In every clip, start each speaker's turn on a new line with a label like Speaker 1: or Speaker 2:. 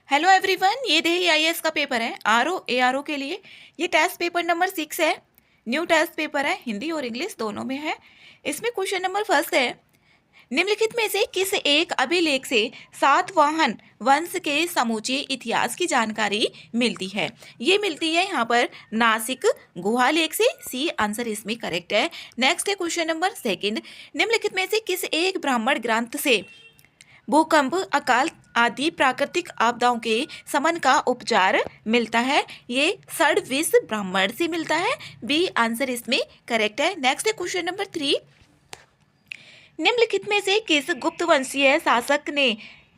Speaker 1: Hello everyone, ये देही IAS का पेपर है आरओ एआरओ के लिए। ये टेस्ट पेपर नंबर 6 है। न्यू टेस्ट पेपर है, हिंदी और इंग्लिश दोनों में है। इसमें क्वेश्चन नंबर फर्स्ट है, निम्नलिखित में से किस एक अभिलेख से सातवाहन वंश के समूचे इतिहास की जानकारी मिलती है। ये मिलती है यहाँ पर नासिक गुहा लेख से। सी आंसर इसमें करेक्ट है। नेक्स्ट है क्वेश्चन नंबर सेकंड, निम्नलिखित में से किस एक ब्राह्मण ग्रंथ से भूकंप, अकाल आदि प्राकृतिक आपदाओं के समन का उपचार मिलता है। ये षड्विश ब्राह्मण से मिलता है। बी आंसर इसमें करेक्ट है। नेक्स्ट है क्वेश्चन नंबर 3, निम्नलिखित में से किस गुप्त वंशीय शासक ने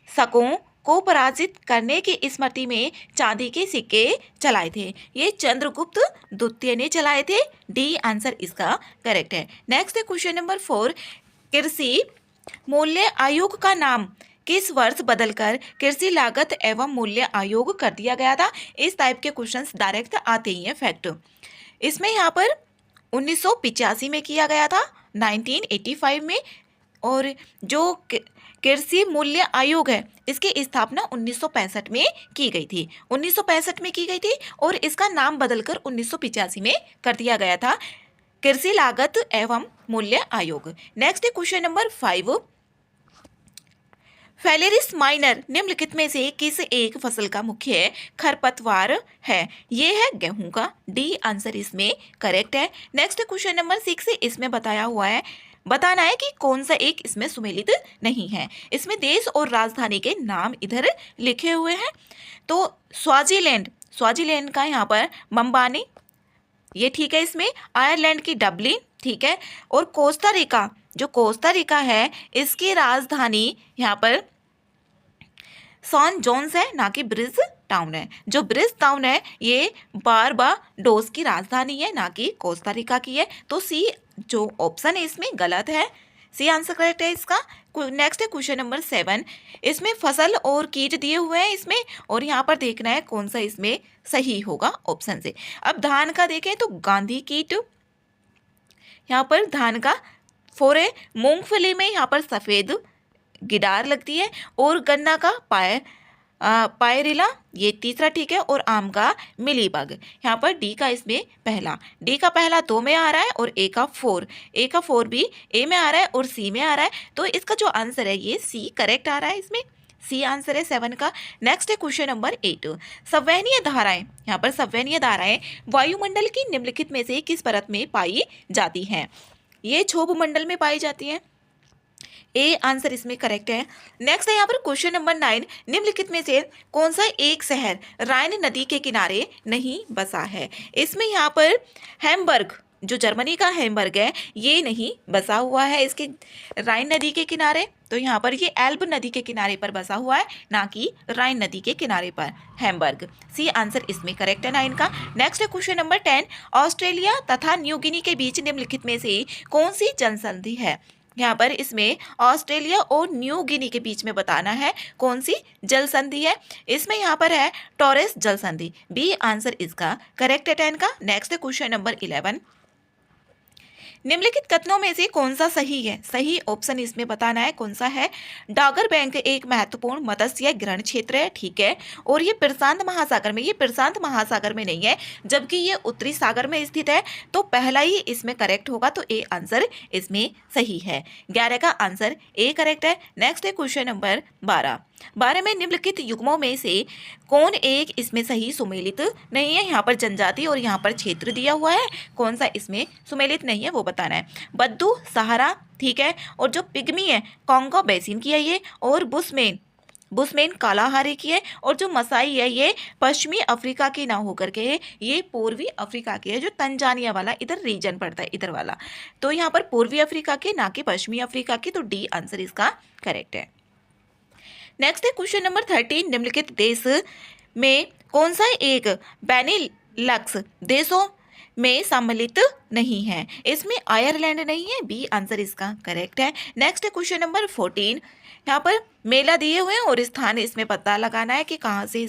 Speaker 1: शकों को पराजित करने की स्मृति में चांदी के सिक्के चलाए थे। ये चंद्रगुप्त द्वितीय ने चलाए थे। डी आंसर इसका करेक्ट है। नेक्स्ट है क्वेश्चन नंबर 4, कृषि मूल्य आयोग का नाम किस वर्ष बदलकर कृषि लागत एवं मूल्य आयोग कर दिया गया था। इस टाइप के क्वेश्चंस डायरेक्ट आते ही हैं फैक्ट। इसमें यहाँ पर 1985 में किया गया था, 1985 में। और जो कृषि मूल्य आयोग है इसकी स्थापना 1965 में की गई थी। 1965 में की गई थी और इसका नाम बदलकर 1985 में कर दिया गया था, कृषि लागत एवं मूल्य आयोग। नेक्स्ट है क्वेश्चन नंबर 5, फेलेरिस माइनर निम्नलिखित में से किस एक फसल का मुख्य खरपतवार है। ये है गेहूं का। डी आंसर इसमें करेक्ट है। नेक्स्ट क्वेश्चन नंबर 6, इसमें बताना है कि कौन सा एक इसमें सुमेलित नहीं है। इसमें देश और राजधानी के नाम इधर लिखे हुए हैं। तो स्वाजीलैंड का यहाँ पर मंबानी, ये ठीक है। इसमें आयरलैंड की डबलिन, ठीक है। और कोस्टा रिका है इसकी राजधानी यहाँ पर सॉन जोन्स है, ना कि ब्रिज टाउन है। जो ब्रिज टाउन है ये बारबाडोस की राजधानी है, ना कि कोस्टा रिका की है। तो सी जो ऑप्शन है इसमें गलत है। सी आंसर करेक्ट है इसका। नेक्स्ट है क्वेश्चन नंबर 7, इसमें फसल और कीट दिए हुए हैं इसमें, और यहाँ पर देखना है कौन सा इसमें सही होगा ऑप्शन से। अब धान का देखें तो गांधी कीट यहाँ पर धान का 4 है। मूंगफली में यहाँ पर सफेद गिडार लगती है, और गन्ना का पायरिला ये तीसरा ठीक है, और आम का मिलीबग। यहाँ पर डी का इसमें डी का पहला 2 में आ रहा है और ए का 4 भी ए में आ रहा है और सी में आ रहा है। तो इसका जो आंसर है ये सी करेक्ट आ रहा है। इसमें सी आंसर है 7 का। नेक्स्ट है क्वेश्चन नंबर 8, संवहनीय धाराएं, यहाँ पर संवहनीय धाराएं वायुमंडल की निम्नलिखित में से किस परत में पाई जाती हैं। ये क्षोभ मंडल में पाई जाती हैं। ए आंसर इसमें करेक्ट है। नेक्स्ट है यहाँ पर क्वेश्चन नंबर 9, निम्नलिखित में से कौन सा एक शहर राइन नदी के किनारे नहीं बसा है। इसमें यहाँ पर हैम्बर्ग, जो जर्मनी का हैम्बर्ग है, ये नहीं बसा हुआ है इसके राइन नदी के किनारे। तो यहाँ पर ये एल्ब नदी के किनारे पर बसा हुआ है, ना कि राइन नदी के किनारे पर हैम्बर्ग। सी आंसर इसमें करेक्ट है 9 का। नेक्स्ट है क्वेश्चन नंबर 10, ऑस्ट्रेलिया तथा न्यू गिनी के बीच निम्नलिखित में से कौन सी जलसंधि है। यहाँ पर इसमें ऑस्ट्रेलिया और न्यू गिनी के बीच में बताना है कौन सी जल संधि है। इसमें यहाँ पर है टॉरेस जल संधि। बी आंसर इसका करेक्ट है 10 का। नेक्स्ट है क्वेश्चन नंबर 11, निम्नलिखित कथनों में से कौन सा सही है। सही ऑप्शन इसमें बताना है कौन सा है। डागर बैंक एक महत्वपूर्ण मत्स्य ग्रहण क्षेत्र है, ठीक है, और ये प्रशांत महासागर में नहीं है, जबकि ये उत्तरी सागर में स्थित है। तो पहला ही इसमें करेक्ट होगा, तो ए आंसर इसमें सही है। 11 का आंसर ए करेक्ट है। नेक्स्ट है क्वेश्चन नंबर 12 में निम्नलिखित युग्मों में से कौन एक इसमें सही सुमेलित नहीं है। यहाँ पर जनजाति और यहाँ पर क्षेत्र दिया हुआ है, कौन सा इसमें सुमेलित नहीं है वो बताना है। बद्दू सहारा, ठीक है, और जो पिग्मी है कॉन्गो बेसिन की है ये, और बुशमैन कालाहारी की है, और जो मसाई है ये पश्चिमी अफ्रीका की ना होकर के ये पूर्वी अफ्रीका की है, जो तंजानिया वाला इधर रीजन पड़ता है इधर वाला। तो यहाँ पर पूर्वी अफ्रीका के, ना कि पश्चिमी अफ्रीका की। तो डी आंसर इसका करेक्ट है। नेक्स्ट है क्वेश्चन नंबर 13, निम्नलिखित देश में कौन सा एक बेनिलक्स देशों में सम्मिलित नहीं है। इसमें आयरलैंड नहीं है। बी आंसर इसका करेक्ट है। नेक्स्ट है क्वेश्चन नंबर 14, यहाँ पर मेला दिए हुए हैं और स्थान इसमें पता लगाना है कि कहाँ से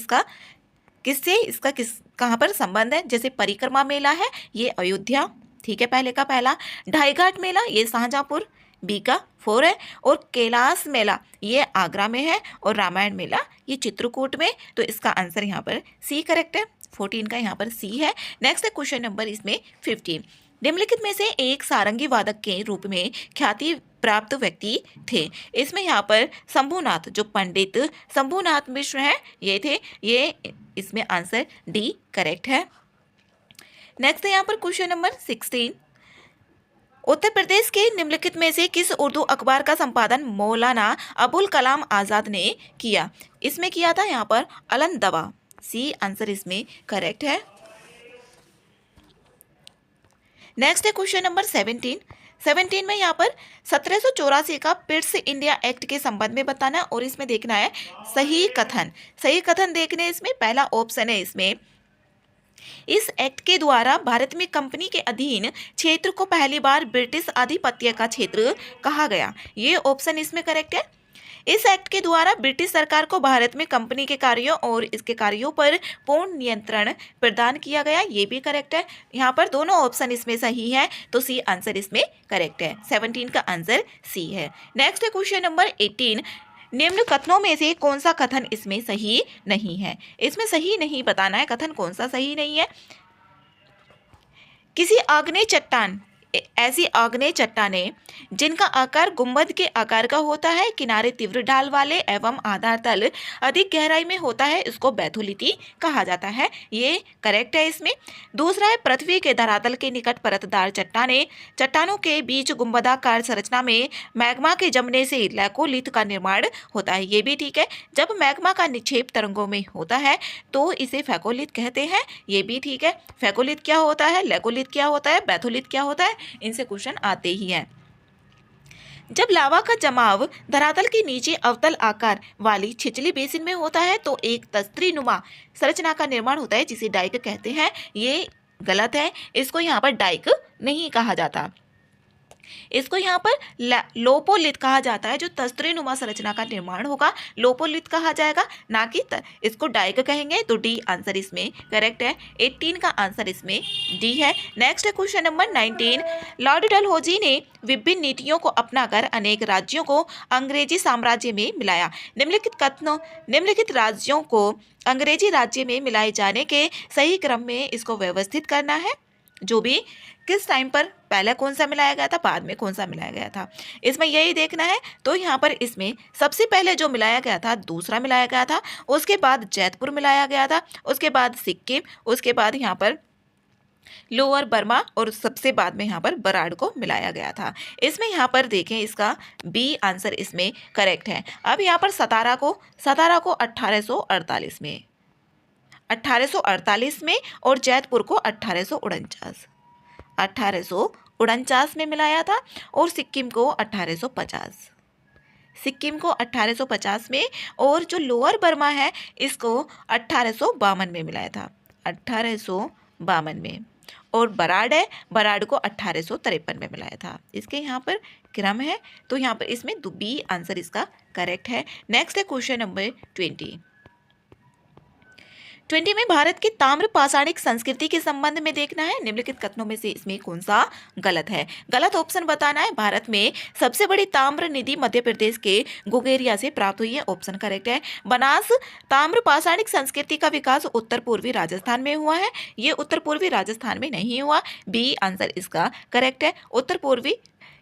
Speaker 1: कहाँ पर संबंध है। जैसे परिक्रमा मेला है ये अयोध्या, ठीक है, पहले का पहला। ढाई घाट मेला ये शाहजहाँपुर, बी का 4 है। और कैलाश मेला ये आगरा में है और रामायण मेला ये चित्रकूट में, तो इसका आंसर यहाँ पर सी करेक्ट है। 14 का यहाँ पर सी है। नेक्स्ट है क्वेश्चन नंबर इसमें 15। निम्नलिखित में से एक सारंगी वादक के रूप में ख्याति प्राप्त व्यक्ति थे। इसमें यहाँ पर शंभुनाथ, जो पंडित शंभुनाथ मिश्र हैं ये थे, ये इसमें आंसर डी करेक्ट है। नेक्स्ट है यहाँ पर क्वेश्चन नंबर 16। उत्तर प्रदेश के निम्नलिखित में से किस उर्दू अखबार का संपादन मौलाना अबुल कलाम आजाद ने किया? इसमें किया था यहाँ पर अलन दवा, सी आंसर इसमें करेक्ट है। नेक्स्ट है क्वेश्चन नंबर 17 में यहाँ पर 1784 का पिट्स इंडिया एक्ट के संबंध में बताना और इसमें देखना है सही कथन देखने। इसमें पहला ऑप्शन है इसमें, इस एक्ट के द्वारा भारत में कंपनी के अधीन क्षेत्र को पहली बार ब्रिटिश आधिपत्य का क्षेत्र कहा गया। ये ऑप्शन इसमें करेक्ट है। इस एक्ट के द्वारा ब्रिटिश सरकार को भारत में कंपनी के कार्यों और इसके कार्यों पर पूर्ण नियंत्रण प्रदान किया गया। ये भी करेक्ट है। यहाँ पर दोनों ऑप्शन इसमें सही है, तो सी आंसर इसमें करेक्ट है। 17 का आंसर सी है। नेक्स्ट है क्वेश्चन नंबर 18। निम्न कथनों में से कौन सा कथन इसमें सही नहीं है? इसमें सही नहीं बताना है, कथन कौन सा सही नहीं है। किसी आग्नेय चट्टान, ऐसी आग्नेय चट्टानें जिनका आकार गुंबद के आकार का होता है, किनारे तीव्र ढाल वाले एवं आधार तल अधिक गहराई में होता है, इसको बैथुलिटी कहा जाता है। ये करेक्ट है इसमें। दूसरा है पृथ्वी के धरातल के निकट परतदार चट्टानों के बीच गुंबदाकार संरचना में मैग्मा के जमने से लैकोलिथ का निर्माण होता है। ये भी ठीक है। जब मैग्मा का निक्षेप तरंगों में होता है तो इसे फैकोलिथ कहते हैं। ये भी ठीक है। फैकोलिथ क्या होता है, लैकोलिथ क्या होता है, बैथुलिथ क्या होता है, इनसे क्वेश्चन आते ही हैं। जब लावा का जमाव धरातल के नीचे अवतल आकार वाली छिछली बेसिन में होता है तो एक तस्त्री नुमा संरचना का निर्माण होता है जिसे डाइक कहते हैं। ये गलत है, इसको यहाँ पर डाइक नहीं कहा जाता, इसको यहाँ पर लोपोलिथ कहा जाता है। जो तस्त्री नुमा संरचना का निर्माण होगा लोपोलिथ कहा जाएगा, ना कि इसको डाइक कहेंगे। तो डी आंसर इसमें करेक्ट है। 18 का आंसर इसमें डी है। नेक्स्ट है क्वेश्चन नंबर 19। लॉर्ड डलहौजी ने विभिन्न नीतियों को अपनाकर अनेक राज्यों को अंग्रेजी साम्राज्य में मिलाया। निम्नलिखित राज्यों को अंग्रेजी राज्य में मिलाए जाने के सही क्रम में इसको व्यवस्थित करना है। जो भी किस टाइम पर पहले कौन सा मिलाया गया था, बाद में कौन सा मिलाया गया था, इसमें यही देखना है। तो यहाँ पर इसमें सबसे पहले जो मिलाया गया था दूसरा मिलाया गया था, उसके बाद जैतपुर मिलाया गया था, उसके बाद सिक्किम, उसके बाद यहाँ पर लोअर बर्मा और सबसे बाद में यहाँ पर बराड़ को मिलाया गया था। इसमें यहाँ पर देखें इसका बी आंसर इसमें करेक्ट है। अब यहाँ पर सतारा को 1848 में और जैतपुर को 1849 में मिलाया था और सिक्किम को 1850 में, और जो लोअर बर्मा है इसको 1852 में मिलाया था, 1852 में, और बराड़ को 1853 में मिलाया था। इसके यहाँ पर क्रम है, तो यहाँ पर इसमें बी आंसर इसका करेक्ट है। नेक्स्ट है क्वेश्चन नंबर 20 में भारत की ताम्र पाषाणिक संस्कृति के संबंध में देखना है। निम्नलिखित कथनों में से इसमें कौन सा गलत है? गलत ऑप्शन बताना है। भारत में सबसे बड़ी ताम्र निधि मध्य प्रदेश के गोगेरिया से प्राप्त हुई है, ऑप्शन करेक्ट है। बनास ताम्र पाषाणिक संस्कृति का विकास उत्तर पूर्वी राजस्थान में हुआ है, ये उत्तर पूर्वी राजस्थान में नहीं हुआ। बी आंसर इसका करेक्ट है। उत्तर पूर्वी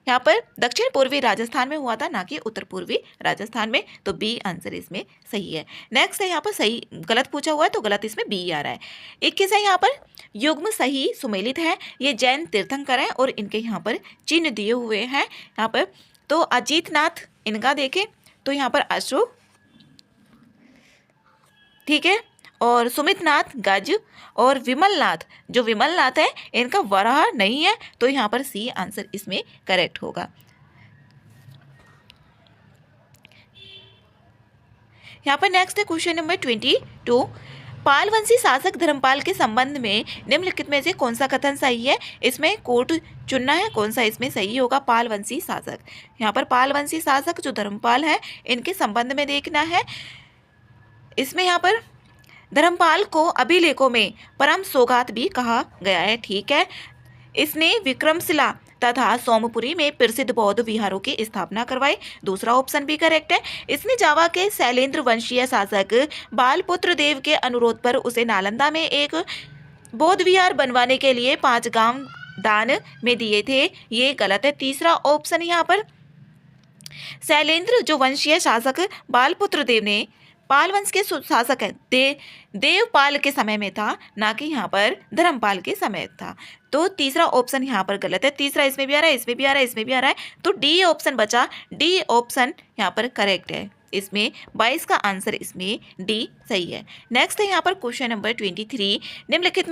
Speaker 1: यहाँ पर दक्षिण पूर्वी राजस्थान में हुआ था, ना कि उत्तर पूर्वी राजस्थान में, तो बी आंसर इसमें सही है। नेक्स्ट है यहाँ पर सही गलत पूछा हुआ है, तो गलत इसमें बी आ रहा है। 21 है यहाँ पर युग्म सही सुमेलित है, ये जैन तीर्थंकर हैं और इनके यहाँ पर चिन्ह दिए हुए हैं यहाँ पर। तो अजीत नाथ इनका देखें तो यहाँ पर अशोक, ठीक है, और सुमित नाथ गज, और विमलनाथ है इनका वराह नहीं है, तो यहाँ पर सी आंसर इसमें करेक्ट होगा। यहाँ पर नेक्स्ट है क्वेश्चन नंबर 22। पालवंशी शासक धर्मपाल के संबंध में निम्नलिखित में से कौन सा कथन सही है? इसमें कोट चुनना है, कौन सा इसमें सही होगा। पालवंशी शासक, यहाँ पर पालवंशी शासक जो धर्मपाल है इनके संबंध में देखना है। इसमें यहाँ पर धर्मपाल को अभिलेखों में परम सौगात भी कहा गया है, ठीक है। इसने विक्रमशिला तथा सोमपुरी में प्रसिद्ध बौद्ध विहारों की स्थापना करवाई। दूसरा ऑप्शन भी करेक्ट है। इसने जावा के शैलेंद्र वंशीय शासक बालपुत्र देव के अनुरोध पर उसे नालंदा में एक बौद्ध विहार बनवाने के लिए 5 गांव दान में दिए थे। ये गलत है। तीसरा ऑप्शन यहाँ पर शैलेंद्र जो वंशीय शासक बालपुत्र देव ने पाल वंश के शासक है देवपाल के समय में था, ना कि यहाँ पर धर्मपाल के समय था। तो तीसरा ऑप्शन यहाँ पर गलत है। तीसरा इसमें भी आ रहा है, इसमें भी आ रहा है, इसमें भी आ रहा है, तो डी ऑप्शन बचा। डी ऑप्शन यहाँ पर करेक्ट है। इसमें 22 का आंसर इसमें डी सही है। नेक्स्ट है यहाँ पर क्वेश्चन नंबर 23। निम्नलिखित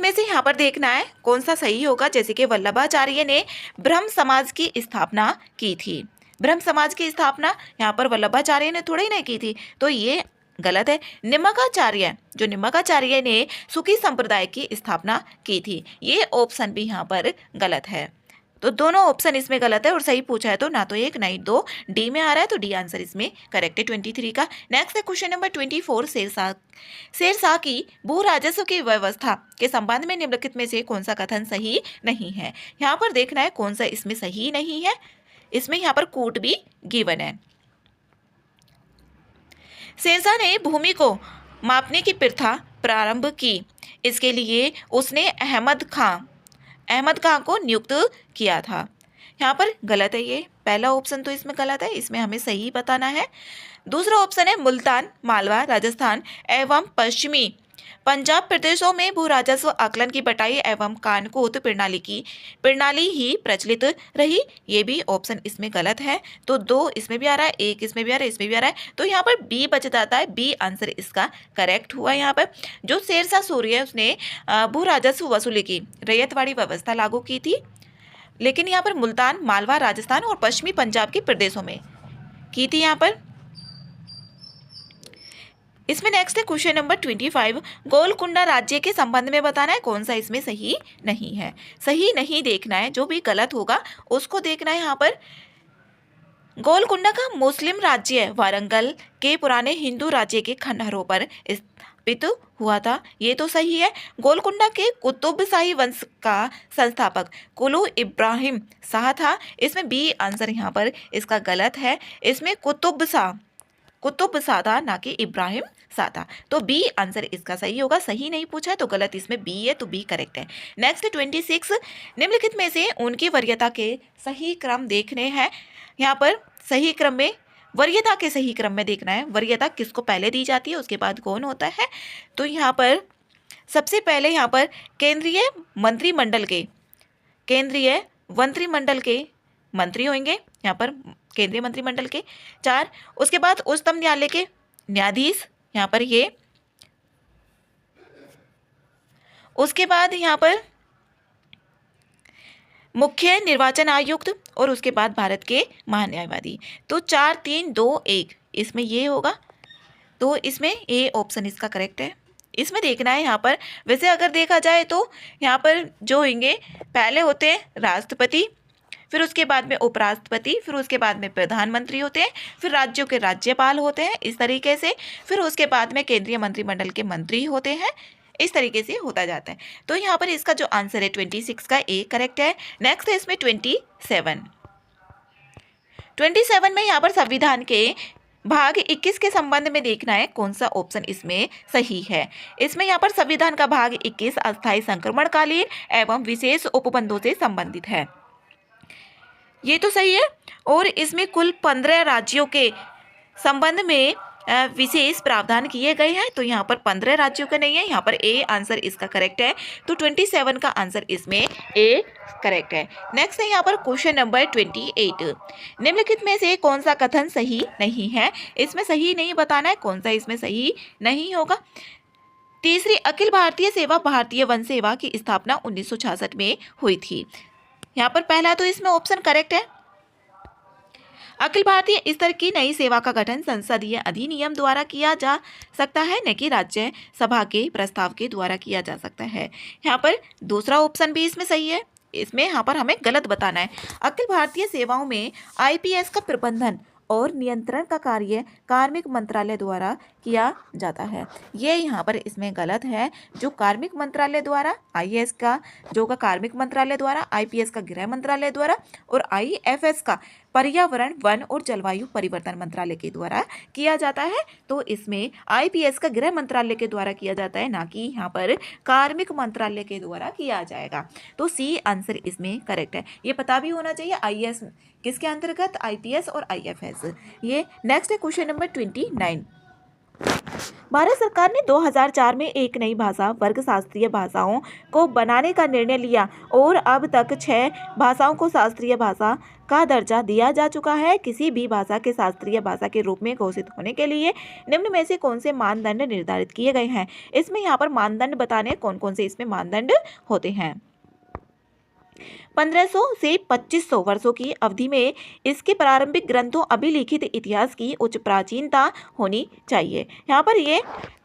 Speaker 1: में से यहाँ पर देखना है कौन सा सही होगा। जैसे कि वल्लभाचार्य ने ब्रह्म समाज की स्थापना की थी। ब्रह्म समाज की स्थापना यहाँ पर वल्लभाचार्य ने थोड़ी नहीं की थी, तो ये गलत है। निम्मकाचार्य ने सुखी संप्रदाय की स्थापना की थी। ये ऑप्शन भी यहाँ पर गलत है। तो दोनों ऑप्शन इसमें गलत है और सही पूछा है तो ना तो 1 ना ही 2 डी में आ रहा है, तो डी आंसर इसमें करेक्ट है 23 का। नेक्स्ट है क्वेश्चन नंबर 24। शेरशाह की भू राजस्व की व्यवस्था के संबंध में निम्नलिखित में से कौन सा कथन सही नहीं है। यहाँ पर देखना है कौन सा इसमें सही नहीं है। इसमें यहाँ पर कूट भी गिवन है। शेरशाह ने भूमि को मापने की प्रथा प्रारंभ की। इसके लिए उसने अहमद खां को नियुक्त किया था। यहाँ पर गलत है। ये पहला ऑप्शन तो इसमें गलत है, इसमें हमें सही बताना है। दूसरा ऑप्शन है मुल्तान, मालवा, राजस्थान एवं पश्चिमी पंजाब प्रदेशों में भू राजस्व आकलन की बटाई एवं कानकूट प्रणाली ही प्रचलित रही। ये भी ऑप्शन इसमें गलत है। तो 2 इसमें भी आ रहा है, 1 इसमें भी आ रहा है, इसमें भी आ रहा है, तो यहाँ पर बी बच जाता है। बी आंसर इसका करेक्ट हुआ। यहाँ पर जो शेरशाह सूरी है उसने भू राजस्व वसूली की रैयतवाड़ी व्यवस्था लागू की थी, लेकिन यहाँ पर मुल्तान, मालवा, राजस्थान और पश्चिमी पंजाब के प्रदेशों में की थी। यहाँ पर इसमें नेक्स्ट है क्वेश्चन नंबर 25। गोलकुंडा राज्य के संबंध में बताना है कौन सा इसमें सही नहीं है। सही नहीं देखना है, जो भी गलत होगा उसको देखना है। यहाँ पर गोलकुंडा का मुस्लिम राज्य वारंगल के पुराने हिंदू राज्य के खंडहरों पर स्थापित हुआ था। ये तो सही है। गोलकुंडा के कुतुब शाही वंश का संस्थापक कुलू इब्राहिम शाह था। इसमें बी आंसर यहाँ पर इसका गलत है। इसमें कुतुब शाह था, ना कि इब्राहिम शाह था। तो बी आंसर इसका सही होगा। सही नहीं पूछा है तो गलत इसमें बी है, तो बी करेक्ट है। नेक्स्ट 26। निम्नलिखित में से उनकी वरीयता के सही क्रम देखने हैं। यहाँ पर सही क्रम में वरीयता के सही क्रम में देखना है। वरीयता किसको पहले दी जाती है, उसके बाद कौन होता है। तो यहाँ पर सबसे पहले यहाँ पर केंद्रीय मंत्रिमंडल के मंत्री होंगे। यहाँ पर केंद्रीय मंत्रिमंडल के 4। उसके बाद उच्चतम न्यायालय के न्यायाधीश, यहाँ पर ये। उसके बाद यहाँ पर मुख्य निर्वाचन आयुक्त और उसके बाद भारत के महान्यायवादी। तो 4 3 2 1 इसमें ये होगा। तो इसमें ए ऑप्शन इसका करेक्ट है। इसमें देखना है यहाँ पर वैसे अगर देखा जाए तो यहाँ पर जो होंगे पहले होते हैं राष्ट्रपति, फिर उसके बाद में उपराष्ट्रपति, फिर उसके बाद में प्रधानमंत्री होते हैं, फिर राज्यों के राज्यपाल होते हैं इस तरीके से, फिर उसके बाद में केंद्रीय मंत्रिमंडल के मंत्री होते हैं। इस तरीके से होता जाता है। तो यहाँ पर इसका जो आंसर है 26 का ए करेक्ट है। नेक्स्ट है इसमें 27 में यहाँ पर संविधान के भाग 21 के संबंध में देखना है कौन सा ऑप्शन इसमें सही है। इसमें यहाँ पर संविधान का भाग 21 अस्थायी संक्रमणकालीन एवं विशेष उपबंधों से संबंधित है। ये तो सही है। और इसमें कुल 15 राज्यों के संबंध में विशेष प्रावधान किए गए हैं। तो यहाँ पर 15 राज्यों का नहीं है, यहाँ पर ए आंसर इसका करेक्ट है। तो 27 का आंसर इसमें ए करेक्ट है। नेक्स्ट है यहाँ पर क्वेश्चन नंबर 28। निम्नलिखित में से कौन सा कथन सही नहीं है। इसमें सही नहीं बताना है कौन सा इसमें सही नहीं होगा। तीसरी अखिल भारतीय सेवा भारतीय वन सेवा की स्थापना 1966 में हुई थी। यहाँ पर पहला तो इसमें ऑप्शन करेक्ट है। अखिल भारतीय स्तर की नई सेवा का गठन संसदीय अधिनियम द्वारा किया जा सकता है, न कि राज्य सभा के प्रस्ताव के द्वारा किया जा सकता है। यहाँ पर दूसरा ऑप्शन भी इसमें सही है। इसमें यहाँ पर हमें गलत बताना है। अखिल भारतीय सेवाओं में आईपीएस का प्रबंधन और नियंत्रण का कार्य कार्मिक मंत्रालय द्वारा किया जाता है। ये यहाँ पर इसमें गलत है। जो कार्मिक मंत्रालय द्वारा IAS का, जो का कार्मिक मंत्रालय द्वारा, IPS का गृह मंत्रालय द्वारा और IFS का पर्यावरण वन और जलवायु परिवर्तन मंत्रालय के द्वारा किया जाता है। तो इसमें IPS का गृह मंत्रालय के द्वारा किया जाता है, ना कि यहाँ पर कार्मिक मंत्रालय के द्वारा किया जाएगा। तो सी आंसर इसमें करेक्ट है। ये पता भी होना चाहिए IAS किसके अंतर्गत, IPS और IFS। ये नेक्स्ट है क्वेश्चन नंबर 29। भारत सरकार ने 2004 में एक नई भाषा वर्ग शास्त्रीय भाषाओं को बनाने का निर्णय लिया और अब तक 6 भाषाओं को शास्त्रीय भाषा का दर्जा दिया जा चुका है। किसी भी भाषा के शास्त्रीय भाषा के रूप में घोषित होने के लिए निम्न में से कौन से मानदंड निर्धारित किए गए हैं। इसमें यहाँ पर मानदंड बताने कौन कौन से इसमें मानदंड होते हैं। 1500 से 2500 वर्षों की अवधि में इसके प्रारंभिक ग्रंथों अभिलिखित इतिहास की उच्च प्राचीनता होनी चाहिए। यहाँ पर ये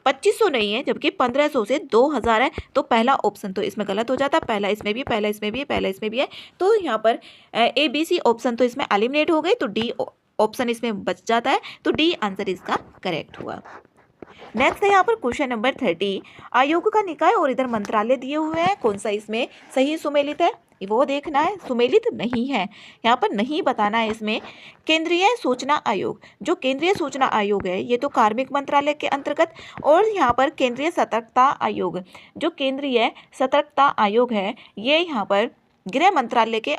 Speaker 1: 2500 नहीं है, जबकि 1500 से 2000 है। तो पहला ऑप्शन तो इसमें गलत हो जाता, पहला इसमें भी, पहला इसमें भी है, पहला इसमें भी है। तो यहाँ पर ABC ऑप्शन तो इसमें एलिमिनेट हो गए, तो D ऑप्शन इसमें बच जाता है। तो D आंसर इसका करेक्ट हुआ। नेक्स्ट है यहाँ पर क्वेश्चन नंबर 30। आयोग का निकाय और इधर मंत्रालय दिए हुए हैं, कौन सा इसमें सही सुमेलित है वो देखना है। सुमेलित नहीं है, यहाँ पर नहीं बताना है। इसमें केंद्रीय सूचना आयोग, जो केंद्रीय सूचना आयोग है ये तो कार्मिक मंत्रालय के अंतर्गत, और यहाँ पर केंद्रीय सतर्कता आयोग, जो केंद्रीय सतर्कता आयोग है ये यहाँ पर गृह मंत्रालय के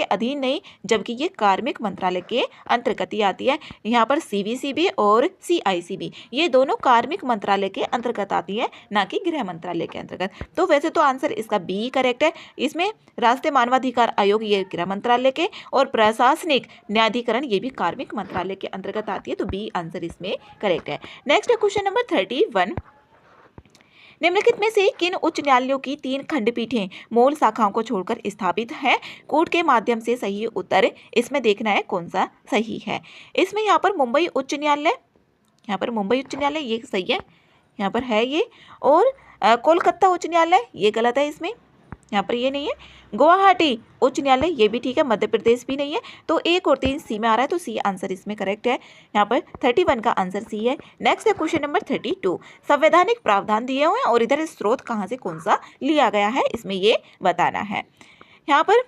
Speaker 1: अधीन नहीं, जबकि ये कार्मिक मंत्रालय के अंतर्गत ही आती है। यहाँ पर CVCB और CICB ये दोनों कार्मिक मंत्रालय के अंतर्गत आती है, ना कि गृह मंत्रालय के अंतर्गत। तो वैसे तो आंसर इसका B करेक्ट है। इसमें राष्ट्रीय मानवाधिकार आयोग ये गृह मंत्रालय के, और प्रशासनिक न्यायाधिकरण ये भी कार्मिक मंत्रालय के अंतर्गत आती है। तो B आंसर इसमें करेक्ट है। नेक्स्ट है क्वेश्चन नंबर 31। निम्नलिखित में से किन उच्च न्यायालयों की 3 खंडपीठें मूल शाखाओं को छोड़कर स्थापित है। कोर्ट के माध्यम से सही उत्तर इसमें देखना है कौन सा सही है। इसमें यहाँ पर मुंबई उच्च न्यायालय, ये सही है, यहाँ पर है ये। और कोलकाता उच्च न्यायालय ये गलत है, इसमें यहाँ पर ये नहीं है। गुवाहाटी उच्च न्यायालय ये भी ठीक है, मध्य प्रदेश भी नहीं है। तो 1 और 3 C में आ रहा है, तो C आंसर इसमें करेक्ट है। यहाँ पर 31 का आंसर C है। नेक्स्ट है क्वेश्चन नंबर 32। संवैधानिक प्रावधान दिए हुए हैं और इधर स्रोत कहाँ से कौन सा लिया गया है इसमें ये बताना है। यहाँ पर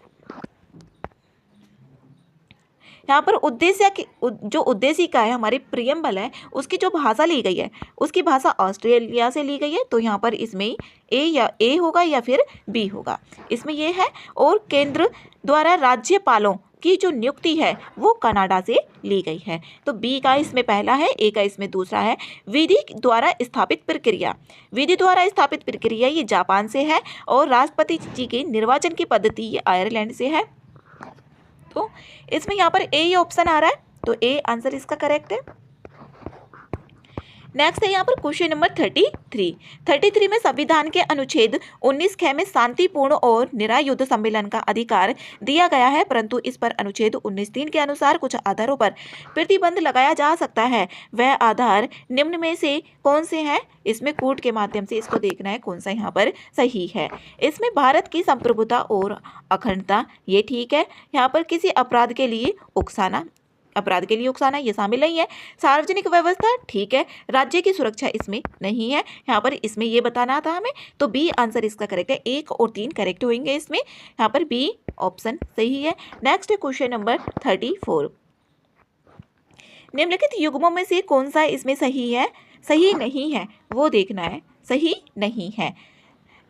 Speaker 1: जो उद्देशिका है, हमारी प्रियम्बल है, उसकी जो भाषा ली गई है उसकी भाषा ऑस्ट्रेलिया से ली गई है। तो यहाँ पर इसमें A होगा या फिर B होगा, इसमें ये है। और केंद्र द्वारा राज्यपालों की जो नियुक्ति है वो कनाडा से ली गई है। तो B का इसमें पहला है, A का इसमें दूसरा है। विधि द्वारा स्थापित प्रक्रिया ये जापान से है, और राष्ट्रपति जी के निर्वाचन की पद्धति ये आयरलैंड से है। तो इसमें यहाँ पर A ऑप्शन आ रहा है, तो A आंसर इसका करेक्ट है। नेक्स्ट है यहाँ पर क्वेश्चन नंबर 33 में संविधान के अनुच्छेद 19 में शांतिपूर्ण और निरायुध सम्मेलन का अधिकार दिया गया है, परंतु इस पर अनुच्छेद 19 के अनुसार कुछ आधारों पर प्रतिबंध लगाया जा सकता है। वह आधार निम्न में से कौन से हैं। इसमें कोर्ट के माध्यम से इसको देखना है कौन सा यहाँ पर सही है। इसमें भारत की संप्रभुता और अखंडता ये ठीक है। यहाँ पर किसी अपराध के लिए उकसाना ये शामिल नहीं है। सार्वजनिक व्यवस्था ठीक है। राज्य की सुरक्षा इसमें नहीं है। यहाँ पर इसमें ये बताना था हमें, तो B आंसर इसका करेक्ट है। 1 और 3 करेक्ट होंगे इसमें, यहाँ पर B ऑप्शन सही है। Next question number 34। निम्नलिखित युग्मों में से कौन सा इसमें सही नहीं है वो देखना है। सही नहीं है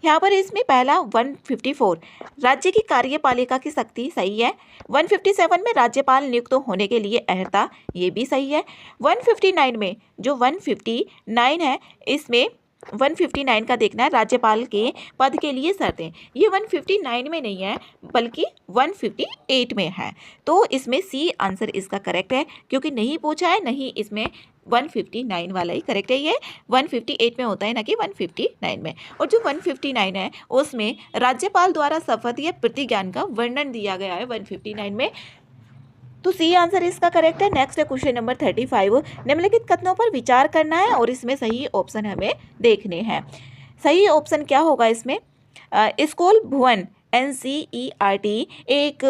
Speaker 1: यहाँ पर इसमें पहला 154 राज्य की कार्यपालिका की शक्ति सही है। 157 में राज्यपाल नियुक्त होने के लिए अर्हता ये भी सही है। 159 में जो 159 है इसमें 159 का देखना है राज्यपाल के पद के लिए शर्तें, ये 159 में नहीं है बल्कि 158 में है। तो इसमें C आंसर इसका करेक्ट है, क्योंकि नहीं पूछा है, नहीं इसमें 159 वाला ही करेक्ट है। ये 158 में होता है ना कि 159 में। और जो 159 है उसमें राज्यपाल द्वारा शपथ या प्रतिज्ञान का वर्णन दिया गया है 159 में। तो C आंसर इसका करेक्ट है। नेक्स्ट है क्वेश्चन नंबर 35। निम्नलिखित कथनों पर विचार करना है और इसमें सही ऑप्शन हमें देखने हैं। सही ऑप्शन क्या होगा इसमें। स्कूल भवन NCERT एक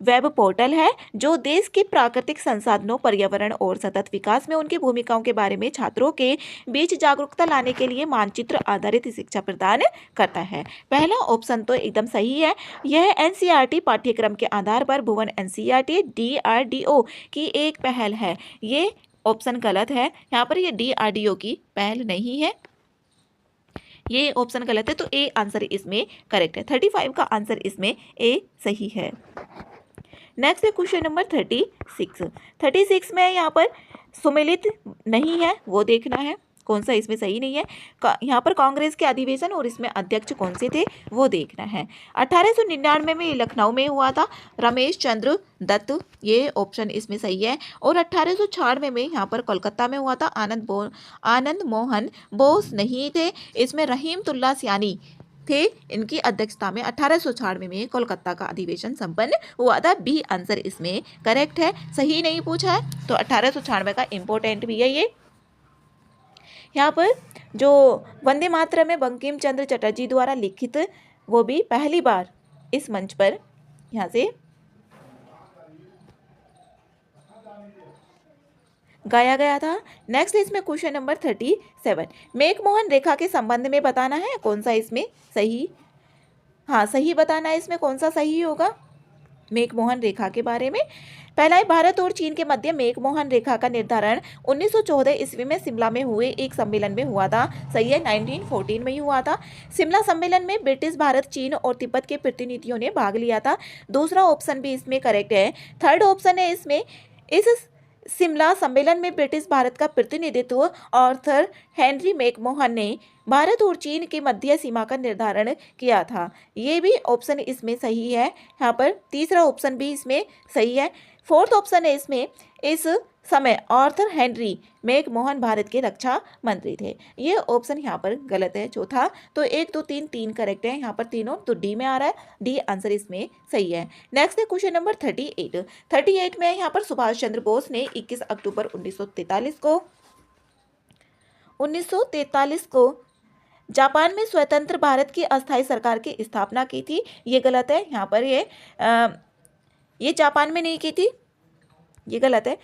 Speaker 1: वेब पोर्टल है जो देश के प्राकृतिक संसाधनों, पर्यावरण और सतत विकास में उनकी भूमिकाओं के बारे में छात्रों के बीच जागरूकता लाने के लिए मानचित्र आधारित शिक्षा प्रदान करता है। पहला ऑप्शन तो एकदम सही है। यह एनसीईआरटी पाठ्यक्रम के आधार पर भुवन एनसीईआरटी डीआरडीओ की एक पहल है। ये ऑप्शन गलत है, यहाँ पर ये डीआरडीओ की पहल नहीं है, ये ऑप्शन गलत है। तो ए आंसर इसमें करेक्ट है। 35 का आंसर इसमें ए सही है। नेक्स्ट है क्वेश्चन नंबर 36। 36 में यहाँ पर सुमेलित नहीं है, वो देखना है कौन सा इसमें सही नहीं है। यहाँ पर कांग्रेस के अधिवेशन और इसमें अध्यक्ष कौन से थे वो देखना है। 1899 में लखनऊ में हुआ था रमेश चंद्र दत्त, ये ऑप्शन इसमें सही है। और 1896 में यहाँ पर कोलकाता में हुआ था आनंद मोहन बोस नहीं थे, इसमें रहीमतुल्ला सियानी थे। इनकी अध्यक्षता में 1896 में कोलकाता का अधिवेशन संपन्न हुआ था। बी आंसर इसमें करेक्ट है, सही नहीं पूछा है तो 1896 का इम्पोर्टेंट भी है ये। यहाँ पर जो वंदे मातरम में बंकिम चंद्र चटर्जी द्वारा लिखित, वो भी पहली बार इस मंच पर यहाँ से गाया गया था। नेक्स्ट इसमें क्वेश्चन नंबर 37। मैकमोहन रेखा के संबंध में बताना है कौन सा इसमें सही, हाँ सही बताना है इसमें कौन सा सही होगा मैकमोहन रेखा के बारे में। पहला है भारत और चीन के मध्य मैकमोहन रेखा का निर्धारण 1914 ईस्वी में शिमला में हुए एक सम्मेलन में हुआ था। सही है, 1914 में ही हुआ था। शिमला सम्मेलन में ब्रिटिश, भारत, चीन और तिब्बत के प्रतिनिधियों ने भाग लिया था। दूसरा ऑप्शन भी इसमें करेक्ट है। थर्ड ऑप्शन है इसमें, इस शिमला सम्मेलन में ब्रिटिश भारत का प्रतिनिधित्व आर्थर हेनरी मैकमोहन ने भारत और चीन के मध्य सीमा का निर्धारण किया था। ये भी ऑप्शन इसमें सही है। यहाँ पर तीसरा ऑप्शन भी इसमें सही है। फोर्थ ऑप्शन है इसमें, इस समय आर्थर हेनरी मैकमोहन भारत के रक्षा मंत्री थे। ये ऑप्शन यहाँ पर गलत है चौथा। तो 1 2 3 3 करेक्ट है यहाँ पर तीनों, तो डी में आ रहा है, डी आंसर इसमें सही है। नेक्स्ट है क्वेश्चन नंबर 38। 38 में यहाँ पर सुभाष चंद्र बोस ने 21 अक्टूबर 1943 को जापान में स्वतंत्र भारत की अस्थायी सरकार की स्थापना की थी। ये गलत है, यहाँ पर ये जापान में नहीं की थी, ये गलत है।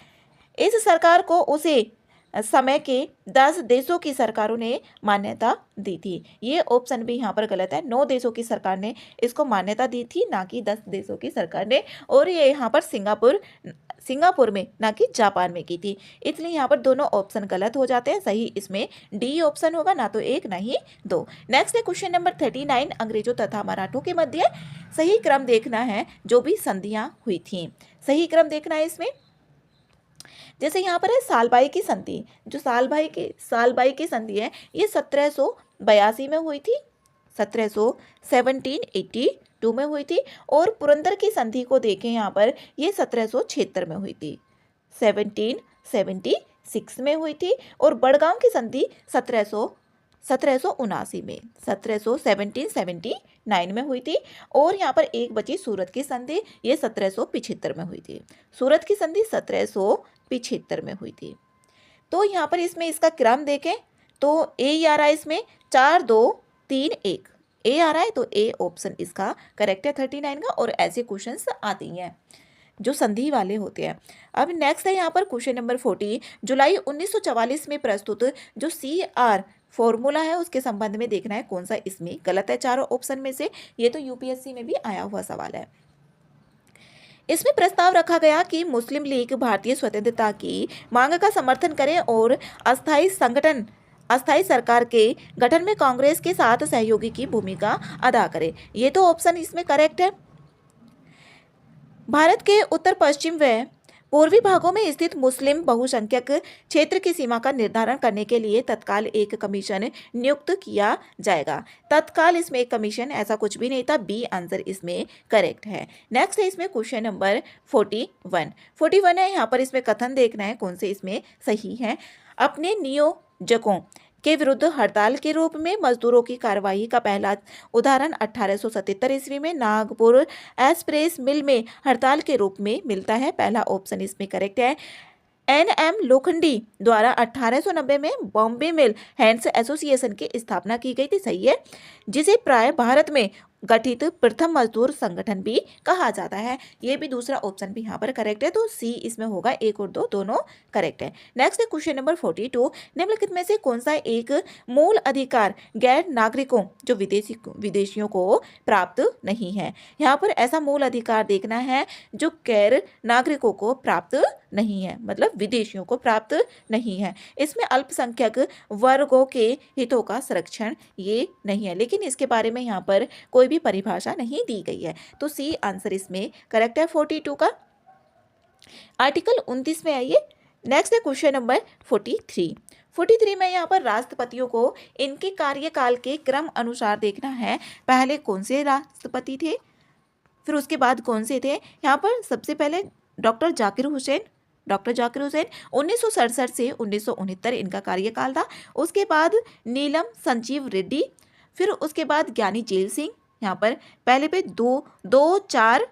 Speaker 1: इस सरकार को उसे समय के 10 देशों की सरकारों ने मान्यता दी थी। ये ऑप्शन भी यहाँ पर गलत है। 9 देशों की सरकार ने इसको मान्यता दी थी, ना कि 10 देशों की सरकार ने। और ये यहाँ पर सिंगापुर में, ना कि जापान में की थी। इसलिए यहाँ पर दोनों ऑप्शन गलत हो जाते हैं। सही इसमें डी ऑप्शन होगा, ना तो 1 ना ही 2। नेक्स्ट है क्वेश्चन नंबर 39। अंग्रेजों तथा मराठों के मध्य सही क्रम देखना है जो भी संधियां हुई थी। सही क्रम देखना है इसमें। जैसे यहाँ पर है सालबाई की संधि, जो सालबाई की संधि है ये 1782 में हुई थी, 1782 में हुई थी। और पुरंदर की संधि को देखें यहाँ पर, ये 1776 में हुई थी, 1776 में हुई थी। और बड़गांव की संधि 1779 में, 1779 में हुई थी। और यहाँ पर एक बची सूरत की संधि, ये 1775 में हुई थी। सूरत की संधि 1775 में हुई थी। तो यहाँ पर इसमें इसका क्रम देखें तो ए आ रहा है इसमें 4 2 3 1, ए आ रहा है, तो ए ऑप्शन इसका करेक्ट है 39 का। और ऐसे क्वेश्चंस आती हैं जो संधि वाले होते हैं। अब नेक्स्ट है यहाँ पर क्वेश्चन नंबर 40। जुलाई 1944 में प्रस्तुत जो CR फॉर्मूला है उसके संबंध में देखना है कौन सा इसमें गलत है चारों ऑप्शन में से। ये तो यूपीएससी में भी आया हुआ सवाल है। इसमें प्रस्ताव रखा गया कि मुस्लिम लीग भारतीय स्वतंत्रता की मांग का समर्थन करे और अस्थायी सरकार के गठन में कांग्रेस के साथ सहयोगी की भूमिका अदा करे। ये तो ऑप्शन इसमें करेक्ट है। भारत के उत्तर पश्चिम व पूर्वी भागों में स्थित मुस्लिम बहुसंख्यक क्षेत्र की सीमा का निर्धारण करने के लिए तत्काल एक कमीशन नियुक्त किया जाएगा। तत्काल इसमें एक कमीशन ऐसा कुछ भी नहीं था, बी आंसर इसमें करेक्ट है। नेक्स्ट है इसमें क्वेश्चन नंबर 41 है। यहाँ पर इसमें कथन देखना है कौन से इसमें सही है। अपने नियोजकों के विरुद्ध हड़ताल के रूप में मजदूरों की कार्रवाई का पहला उदाहरण 1877 ईस्वी में नागपुर एक्सप्रेस मिल में हड़ताल के रूप में मिलता है। पहला ऑप्शन इसमें करेक्ट है। NM लोखंडी द्वारा 1890 में बॉम्बे मिल हैंड्स एसोसिएशन की स्थापना की गई थी। सही है, जिसे प्राय भारत में गठित प्रथम मजदूर संगठन भी कहा जाता है। ये भी दूसरा ऑप्शन भी यहाँ पर करेक्ट है, तो सी इसमें होगा, 1 और 2 दोनों करेक्ट है। नेक्स्ट क्वेश्चन नंबर 42, निम्नलिखित में से कौन सा एक मूल अधिकार गैर नागरिकों जो विदेशियों को प्राप्त नहीं है। यहाँ पर ऐसा मूल अधिकार देखना है जो गैर नागरिकों को प्राप्त नहीं है, मतलब विदेशियों को प्राप्त नहीं है। इसमें अल्पसंख्यक वर्गों के हितों का संरक्षण ये नहीं है, लेकिन इसके बारे में यहाँ पर कोई भी परिभाषा नहीं दी गई है, तो सी आंसर इसमें करेक्ट है 42 का। आर्टिकल 29 में आइए, नेक्स्ट है क्वेश्चन नंबर 43 में यहाँ पर राष्ट्रपतियों को इनके कार्यकाल के क्रम अनुसार देखना है। पहले कौन से राष्ट्रपति थे, फिर उसके बाद कौन से थे। यहाँ पर सबसे पहले डॉक्टर जाकिर हुसैन 1967 से 1969 इनका कार्यकाल था। उसके बाद नीलम संजीव रेड्डी, फिर उसके बाद ज्ञानी जेल सिंह। यहाँ पर पहले पे 2 4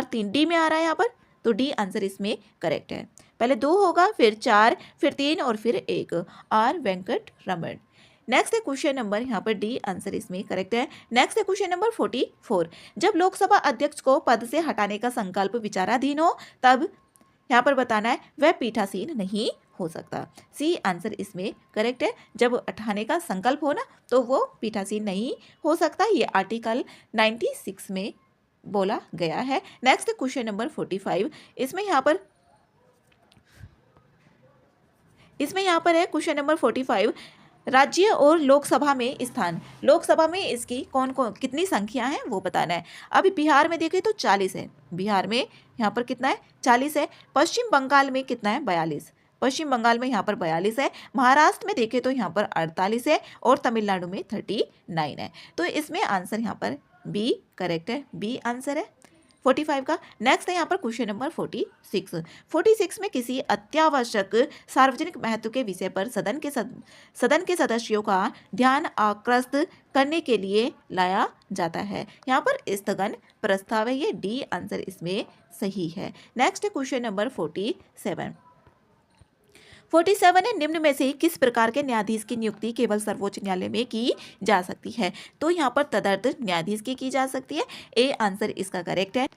Speaker 1: 3 डी में आ रहा है यहाँ पर, तो डी आंसर इसमें करेक्ट है। पहले 2 होगा, फिर 4, फिर 3 और फिर 1, आर वेंकट रमन। नेक्स्ट है क्वेश्चन नंबर यहाँ पर डी आंसर इसमें करेक्ट है। नेक्स्ट है क्वेश्चन नंबर 44, जब लोकसभा अध्यक्ष को पद से हटाने का संकल्प विचाराधीन हो तब यहाँ पर बताना है वह पीठासीन नहीं हो सकता। सी आंसर इसमें करेक्ट है, जब हटाने का संकल्प हो ना तो वो पीठासीन नहीं हो सकता, ये आर्टिकल 96 में बोला गया है। नेक्स्ट क्वेश्चन नंबर 45, इसमें यहाँ पर है क्वेश्चन नंबर 45, राज्य और लोकसभा में स्थान, लोकसभा में इसकी कौन कौन कितनी संख्या है वो बताना है। अभी बिहार में देखें तो 40 है, बिहार में यहाँ पर कितना है 40 है। पश्चिम बंगाल में कितना है 42, पश्चिम बंगाल में यहाँ पर 42 है। महाराष्ट्र में देखें तो यहाँ पर 48 है और तमिलनाडु में 39 है, तो इसमें आंसर यहाँ पर बी करेक्ट है, बी आंसर है 45 का। नेक्स्ट है यहाँ पर क्वेश्चन नंबर 46 में किसी अत्यावश्यक सार्वजनिक महत्व के विषय पर सदन के सदस्यों का ध्यान आकृष्ट करने के लिए लाया जाता है। यहाँ पर स्थगन प्रस्ताव है, ये डी आंसर इसमें सही है। नेक्स्ट है क्वेश्चन नंबर 47 है, निम्न में से किस प्रकार के न्यायाधीश की नियुक्ति केवल सर्वोच्च न्यायालय में की जा सकती है। तो यहाँ पर तदर्थ न्यायाधीश की जा सकती है, ए आंसर इसका करेक्ट है।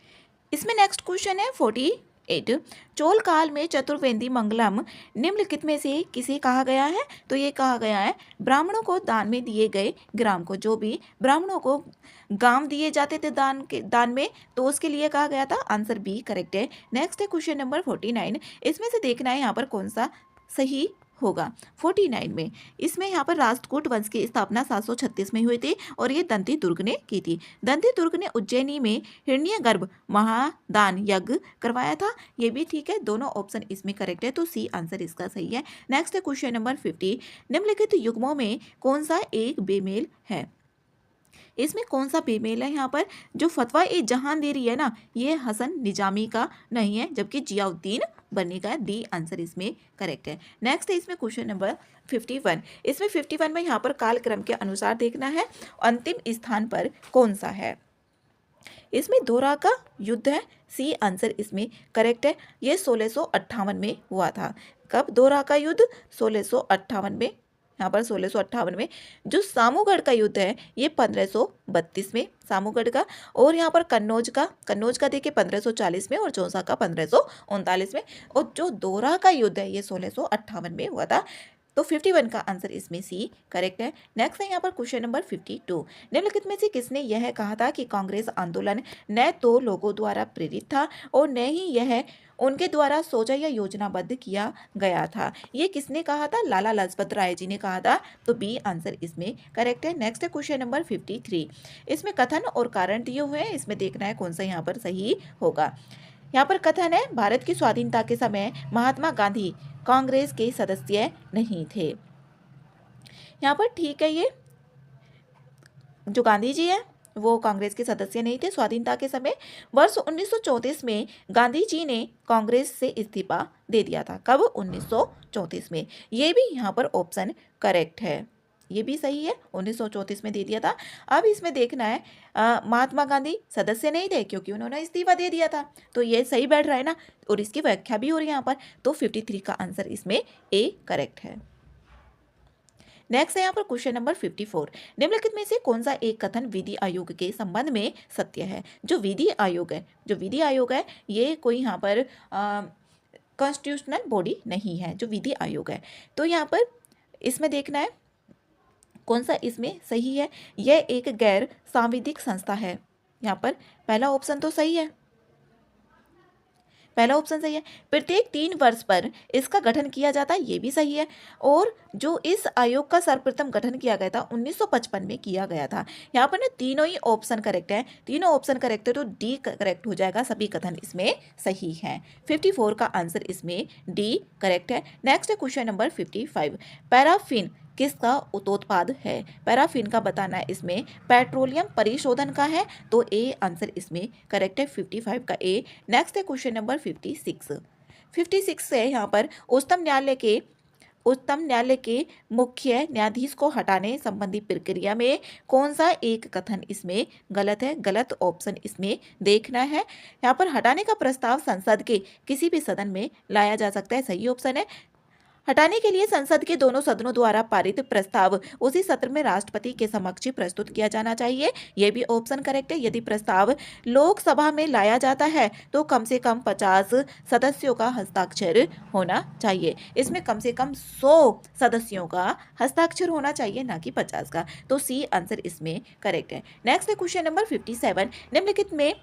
Speaker 1: इसमें नेक्स्ट क्वेश्चन है 48, चोल काल में चतुर्वेदी मंगलम निम्नलिखित में से किसे कहा गया है। तो ये कहा गया है ब्राह्मणों को दान में दिए गए ग्राम को, जो भी ब्राह्मणों को गांव दिए जाते थे दान में, तो उसके लिए कहा गया था, आंसर बी करेक्ट है। नेक्स्ट है क्वेश्चन नंबर 49, इसमें से देखना है यहाँ पर कौन सा सही होगा। 49 में इसमें यहाँ पर राष्ट्रकूट वंश की स्थापना 736 में हुई थी और ये दंती दुर्ग ने की थी। दंती दुर्ग ने उज्जैनी में हिरण्यगर्भ महादान यज्ञ करवाया था, ये भी ठीक है, दोनों ऑप्शन इसमें करेक्ट है, तो सी आंसर इसका सही है। नेक्स्ट है क्वेश्चन नंबर 50, निम्नलिखित युग्मों में कौन सा एक बेमेल है। इसमें कौन सा बेमेल है, यहाँ पर जो फतवा ए जहांगीरी है ना, ये हसन निजामी का नहीं है, जबकि जियाउद्दीन बनी का है, डी आंसर इसमें करेक्ट है। नेक्स्ट है इसमें क्वेश्चन नंबर 51, इसमें 51 में यहाँ पर कालक्रम के अनुसार देखना है अंतिम स्थान पर कौन सा है। इसमें दोरा का युद्ध है, सी आंसर इसमें करेक्ट है, ये 1658 में हुआ था। कब दोरा का युद्ध, 1658 में, यहाँ पर 1658 में। जो सामूगढ़ का युद्ध है ये 1532 में सामूगढ़ का, और यहाँ पर कन्नौज का देखिए 1540 में और चौसा का 1539 में, और जो दोरा का युद्ध है ये 1658 में हुआ था, तो 51 का आंसर इसमें सी करेक्ट है। नेक्स्ट है यहाँ पर क्वेश्चन नंबर 52, निम्नलिखित में से किसने यह कहा था कि कांग्रेस आंदोलन न तो लोगों द्वारा प्रेरित था और न ही यह उनके द्वारा सोचा या योजनाबद्ध किया गया था। ये किसने कहा था, लाला लाजपत राय जी ने कहा था, तो बी आंसर इसमें करेक्ट है। नेक्स्ट है क्वेश्चन नंबर 53, इसमें कथन और कारण दिए हुए हैं, इसमें देखना है कौन सा यहाँ पर सही होगा। यहाँ पर कथन है भारत की स्वाधीनता के समय महात्मा गांधी कांग्रेस के सदस्य नहीं थे। यहाँ पर ठीक है, ये जो गांधी जी है वो कांग्रेस के सदस्य नहीं थे स्वाधीनता के समय। वर्ष 1934 में गांधी जी ने कांग्रेस से इस्तीफा दे दिया था। कब, 1934 में। ये भी यहाँ पर ऑप्शन करेक्ट है, ये भी सही है, 1934 में दे दिया था। अब इसमें देखना है महात्मा गांधी सदस्य नहीं थे क्योंकि उन्होंने इस्तीफा दे दिया था, तो ये सही बैठ रहा है ना, और इसकी व्याख्या भी हो रही है यहाँ पर, तो 53 का आंसर इसमें ए करेक्ट है। नेक्स्ट है यहाँ पर क्वेश्चन नंबर 54। निम्नलिखित में से कौन सा एक कथन विधि आयोग के संबंध में सत्य है? जो विधि आयोग है ये कोई यहाँ पर कॉन्स्टिट्यूशनल बॉडी नहीं है, जो विधि आयोग है। तो यहाँ पर इसमें देखना है कौन सा इसमें सही है। यह एक गैर सांविधिक संस्था है। यहाँ पर पहला ऑप्शन तो सही है, पहला ऑप्शन सही है। प्रत्येक 3 वर्ष पर इसका गठन किया जाता है, ये भी सही है। और जो इस आयोग का सर्वप्रथम गठन किया गया था 1955 में किया गया था। यहाँ पर ना तीनों ही ऑप्शन करेक्ट है, तीनों ऑप्शन करेक्ट है, तो डी करेक्ट हो जाएगा। सभी कथन इसमें सही है। 54 का आंसर इसमें डी करेक्ट है। नेक्स्ट है क्वेश्चन नंबर 55। पैराफिन किसका उत्पाद है? पैराफिन का बताना है इसमें पेट्रोलियम परिशोधन का है, तो ए आंसर इसमें करेक्ट है। 55 का ए। नेक्स्ट है क्वेश्चन नंबर 56। 56 से यहाँ पर उच्चतम न्यायालय के मुख्य न्यायाधीश को हटाने संबंधी प्रक्रिया में कौन सा एक कथन इसमें गलत है? गलत ऑप्शन इसमें देखना है। यहाँ पर हटाने का प्रस्ताव संसद के किसी भी सदन में लाया जा सकता है, सही ऑप्शन है। हटाने के लिए संसद के दोनों सदनों द्वारा पारित प्रस्ताव उसी सत्र में राष्ट्रपति के समक्ष प्रस्तुत किया जाना चाहिए, यह भी ऑप्शन करेक्ट है। यदि प्रस्ताव लोकसभा में लाया जाता है तो कम से कम 50 सदस्यों का हस्ताक्षर होना चाहिए। इसमें कम से कम 100 सदस्यों का हस्ताक्षर होना चाहिए, ना कि 50 का। तो सी आंसर इसमें करेक्ट है। नेक्स्ट है क्वेश्चन नंबर 57।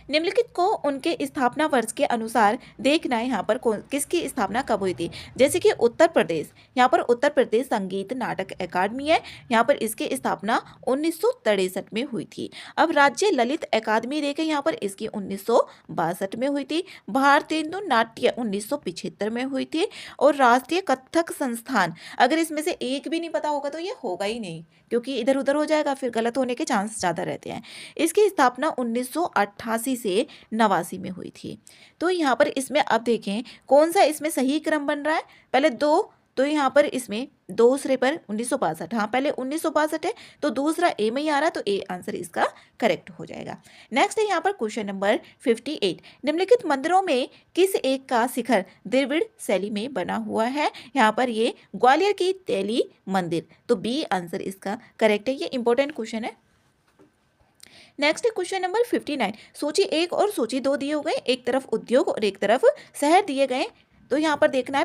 Speaker 1: निम्नलिखित को उनके स्थापना वर्ष के अनुसार देखना है। यहाँ पर किसकी स्थापना कब हुई थी? जैसे कि उत्तर प्रदेश, यहाँ पर उत्तर प्रदेश संगीत नाटक अकादमी है, यहाँ पर इसकी स्थापना 1963 में हुई थी। अब राज्य ललित अकादमी देखें, यहाँ पर इसकी 1962 में हुई थी। भारतेंदु नाट्य 1975 में हुई थी। और राष्ट्रीय कथक संस्थान, अगर इसमें से एक भी नहीं पता होगा तो ये होगा ही नहीं, क्योंकि इधर उधर हो जाएगा, फिर गलत होने के चांस ज़्यादा रहते हैं। इसकी स्थापना 1988 से 89 में हुई थी। तो यहाँ पर इसमें अब देखें कौन सा इसमें सही क्रम बन रहा है। पहले दो, तो यहाँ पर इसमें दूसरे पर 1962, हाँ पहले 1962 है, तो दूसरा ए में ही आ रहा है, तो ए आंसर इसका करेक्ट हो जाएगा। नेक्स्ट है यहाँ पर क्वेश्चन नंबर 58। निम्नलिखित मंदिरों में किस एक का शिखर द्रविड़ शैली में बना हुआ है? यहाँ पर ये ग्वालियर की तेली मंदिर, तो बी आंसर इसका करेक्ट है। ये इंपॉर्टेंट क्वेश्चन है। Next question number 59। सूची 1 और सूची 2 दिए हुए, एक तरफ उद्योग और एक तरफ शहर दिए गए। तो यहाँ पर देखना है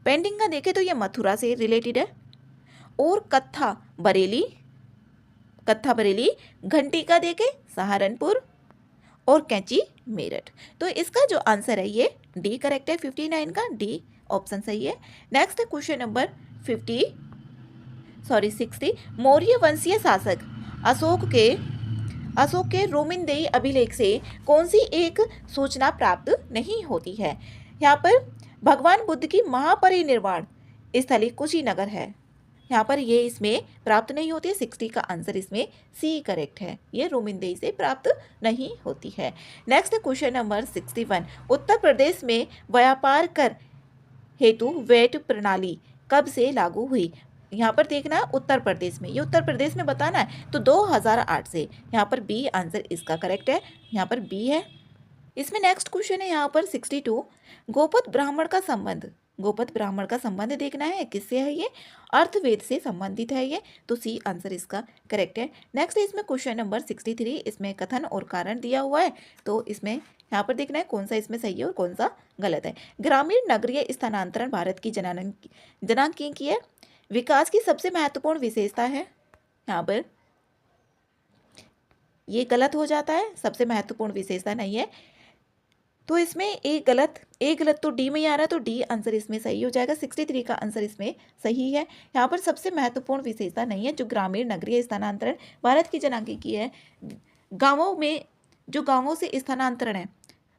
Speaker 1: पेंटिंग का देखें तो ये मथुरा से रिलेटेड है। और कत्था बरेली, घंटी का देखें सहारनपुर, और कैंची मेरठ। तो इसका जो आंसर है ये डी करेक्ट है। 59 का डी ऑप्शन सही है। Next question number 60। मौर्य वंशीय शासक अशोक के रोमिनदेई अभिलेख से कौन सी एक सूचना प्राप्त नहीं होती है? यहाँ पर भगवान बुद्ध की महापरिनिर्वाण स्थली कुशीनगर है, यहाँ पर ये इसमें प्राप्त नहीं होती है। 60 का आंसर इसमें सी करेक्ट है, ये रोमिनदेई से प्राप्त नहीं होती है। Next question number 61। Uttar Pradesh में व्यापार कर हेतु वैट प्रणाली कब से लागू हुई? यहाँ पर देखना है उत्तर प्रदेश में, ये उत्तर प्रदेश में बताना है, तो 2008 से। यहाँ पर बी आंसर इसका करेक्ट है, यहाँ पर बी है। इसमें नेक्स्ट क्वेश्चन है यहाँ पर 62। गोपद ब्राह्मण का संबंध देखना है, किससे है ये? अर्थवेद से संबंधित है ये, तो सी आंसर इसका करेक्ट है। नेक्स्ट इसमें क्वेश्चन नंबर 63। इसमें कथन और कारण दिया हुआ है, तो इसमें यहाँ पर देखना है कौन सा इसमें सही है और कौन सा गलत है। ग्रामीण नगरीय स्थानांतरण भारत की जनांकीय विकास की सबसे महत्वपूर्ण विशेषता है। यहाँ पर ये गलत हो जाता है, सबसे महत्वपूर्ण विशेषता नहीं है, तो इसमें एक गलत तो डी में ही आ रहा है, तो डी आंसर इसमें सही हो जाएगा। 63 का आंसर इसमें सही है। यहाँ पर सबसे महत्वपूर्ण विशेषता नहीं है, जो ग्रामीण नगरीय स्थानांतरण भारत की जनांकीय है। गांवों से स्थानांतरण है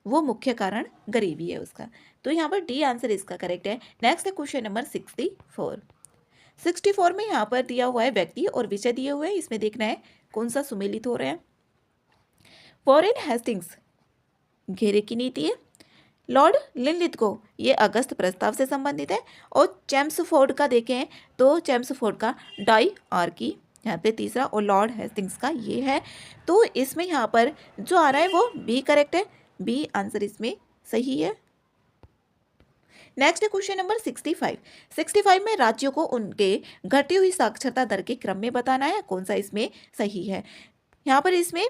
Speaker 1: वो मुख्य कारण गरीबी है उसका, तो यहाँ पर डी आंसर इसका करेक्ट है। नेक्स्ट है क्वेश्चन नंबर 64 में यहाँ पर दिया हुआ है व्यक्ति और विषय दिए हुए हैं, इसमें देखना है कौन सा सुमेलित हो रहा है। वॉरेन हेस्टिंग्स घेरे की नीति है। लॉर्ड लिनलिथगो ये अगस्त प्रस्ताव से संबंधित है। और चेम्सफोर्ड का देखें तो चेम्सफोर्ड का डाई आर्की यहाँ पे तीसरा, और लॉर्ड हेस्टिंग्स का ये है। तो इसमें यहाँ पर जो आ रहा है वो बी करेक्ट है, बी आंसर इसमें सही है। नेक्स्ट है क्वेश्चन नंबर 65। 65 में राज्यों को उनके घटी हुई साक्षरता दर के क्रम में बताना है, कौन सा इसमें सही है। यहाँ पर इसमें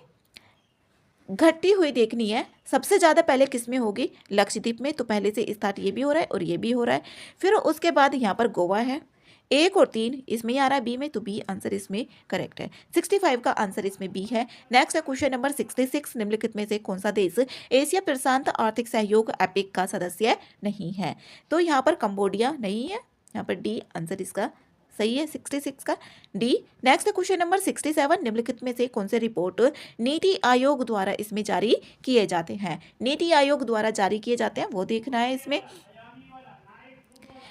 Speaker 1: घटती हुई देखनी है, सबसे ज़्यादा पहले किस में होगी, लक्षद्वीप में, तो पहले से स्टार्ट ये भी हो रहा है और ये भी हो रहा है। फिर उसके बाद यहाँ पर गोवा है, 1 और 3 इसमें आ रहा है बी में, तो बी आंसर इसमें करेक्ट है। 65 का आंसर इसमें बी है। नेक्स्ट है क्वेश्चन नंबर 66। निम्नलिखित में से कौन सा देश एशिया प्रशांत आर्थिक सहयोग एपिक का सदस्य नहीं है, तो यहाँ पर कंबोडिया नहीं है, यहाँ पर डी आंसर इसका सही है 66 का डी। Next question number 67। निम्नलिखित में से कौन से रिपोर्ट नीति आयोग द्वारा इसमें जारी किए जाते हैं, नीति आयोग द्वारा जारी किए जाते हैं वो देखना है।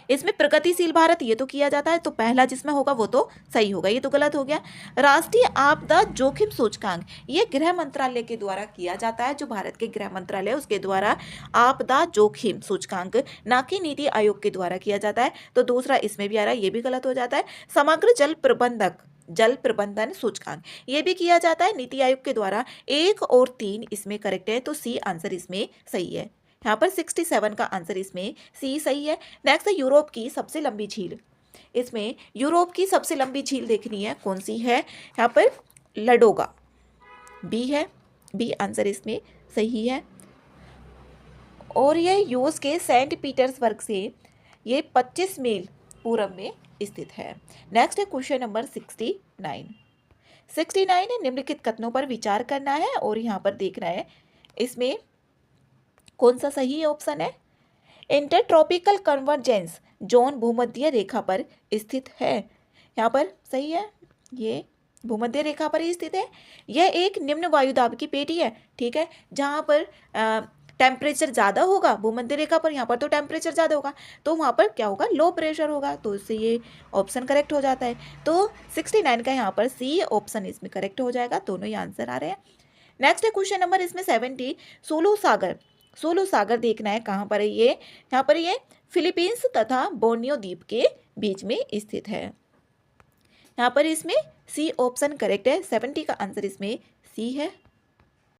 Speaker 1: इसमें प्रगतिशील भारत ये तो किया जाता है, तो पहला जिसमें होगा वो तो सही होगा, ये तो गलत हो गया। राष्ट्रीय आपदा जोखिम सूचकांक ये गृह मंत्रालय के द्वारा किया जाता है, जो भारत के गृह मंत्रालय उसके द्वारा आपदा जोखिम सूचकांक, ना कि नीति आयोग के द्वारा किया जाता है, तो दूसरा इसमें भी आ रहा है, ये भी गलत हो जाता है। समग्र जल प्रबंधन सूचकांक ये भी किया जाता है नीति आयोग के द्वारा, 1 और 3 इसमें करेक्ट है, तो सी आंसर इसमें सही है। यहाँ पर 67 का आंसर इसमें सी सही है। नेक्स्ट है यूरोप की सबसे लंबी झील, इसमें यूरोप की सबसे लंबी झील देखनी है, कौन सी है, यहाँ पर लडोगा बी है, बी आंसर इसमें सही है। और ये यूएस के सेंट पीटर्सबर्ग से ये 25 मील पूरब में स्थित है। नेक्स्ट है क्वेश्चन नंबर 69। 69 निम्नलिखित कथनों पर विचार करना है और यहाँ पर देखना है इसमें कौन सा सही ऑप्शन है। इंटरट्रॉपिकल कन्वर्जेंस जोन भूमध्य रेखा पर स्थित है, यहाँ पर सही है, ये भूमध्य रेखा पर ही स्थित है। यह एक निम्न वायुदाब की पेटी है, ठीक है, जहाँ पर टेम्परेचर ज़्यादा होगा भूमध्य रेखा पर, यहाँ पर तो टेम्परेचर ज़्यादा होगा, तो वहाँ पर क्या होगा, लो प्रेशर होगा, तो इससे ये ऑप्शन करेक्ट हो जाता है। तो 69 का यहाँ पर सी ऑप्शन इसमें करेक्ट हो जाएगा, दोनों ही आंसर आ रहे हैं। नेक्स्ट है क्वेश्चन नंबर इसमें 70। सोलू सागर देखना है, कहाँ पर है ये, यहाँ पर ये फिलीपींस तथा बोर्नियो द्वीप के बीच में स्थित है, यहाँ पर इसमें सी ऑप्शन करेक्ट है। 70 का आंसर इसमें सी है।